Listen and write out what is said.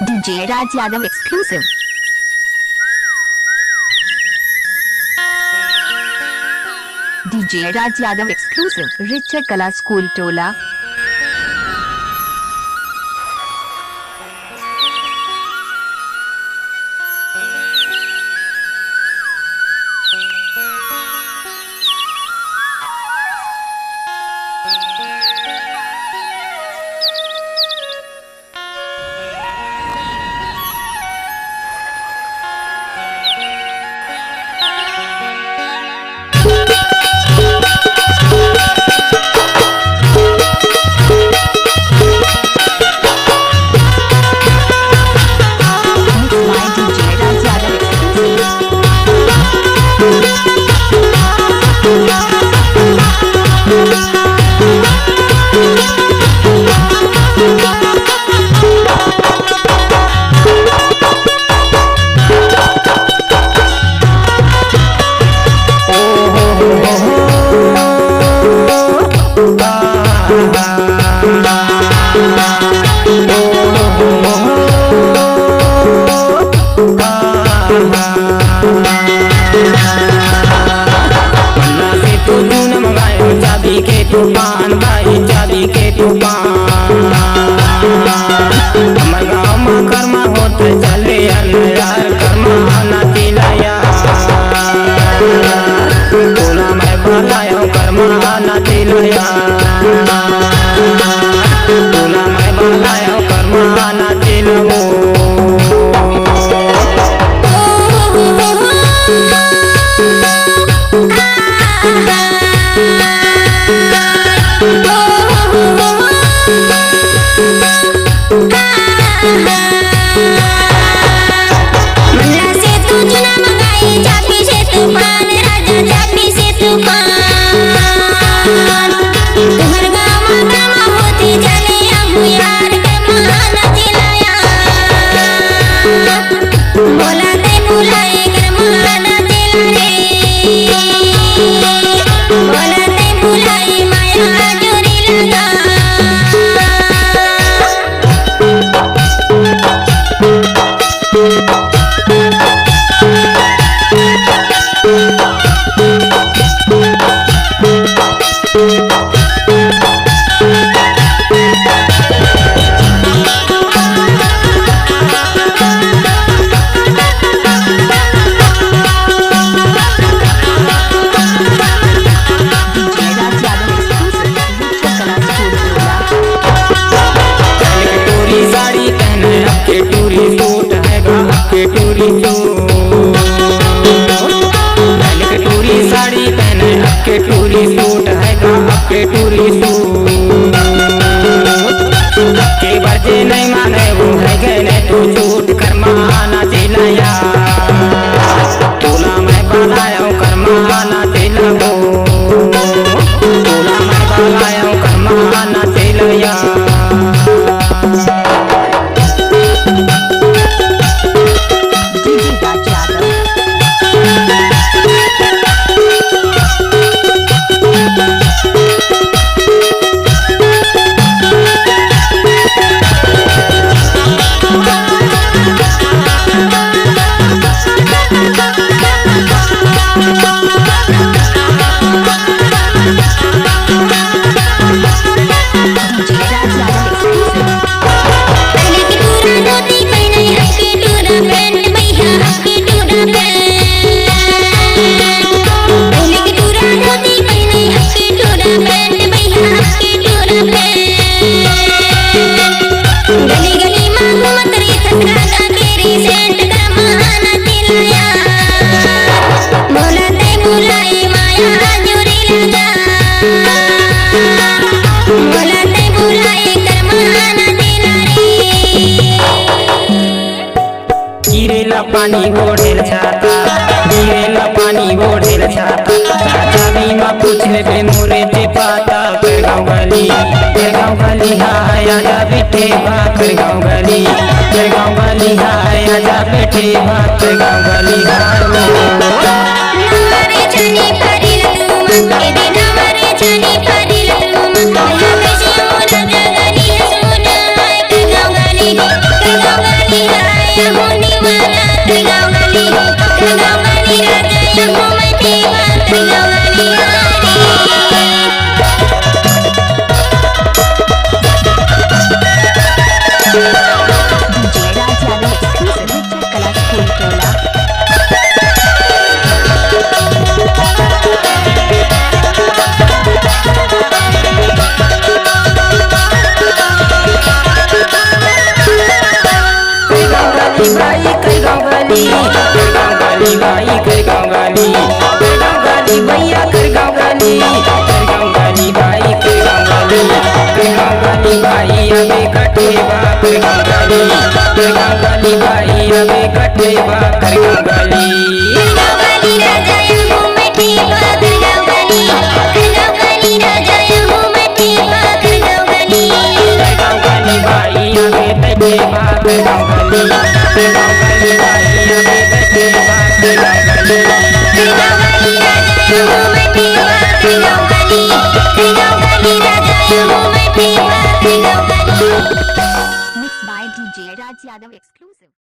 DJ Raj Yadav exclusive. DJ Raj Yadav exclusive. Richard Kala School Tola. चाबी के तूफान भाई चाबी के तूफान हमर गाँव में कर्मा होते चले यार कर्मा नाती लाया तोला मैं बताया कर्मा नाती लाया तोला मैं बताया कर्मा नाती लो साड़ी पहने के टूरी सूट है के टूरी सूट के बजे नहीं माने वो है गए तू झूठ कर्माना दिलाया तोला मैं बनाया कर्माना दिला तोला मैं बनाया कर्माना दिलाया पानी बोढ़ेल छाता गिरेला पानी बोढ़ेल छाता चाबी में पूछले पे मोरे ते पाता कर गाँव गली हाय आजा बेटे कर गाँव गली हाय आजा बेटे कर गाँव गली हाय DJ Raj Yadav exclusive Richard Kala School Tola. भाई कर गाँव वाली भाई कर गाँव वाली भैया कर गाँव वाली भाई कर गाँव वाली भाई अबे कटे बा कर गाँव वाली भाई अबे कटे बा कर गाँव वाली राजा यहू मिठी कर गाँव वाली राजा यहू मिठी कर गाँव वाली भाई अबे कटे बा कर गाँव वाली भाई अबे कटे बा कर गाँव वाली राजा यहू मिठी कर गाँव वाली राजा यहू मिठी कर गाँव वाली Mixed by DJ Raj Yadav exclusive.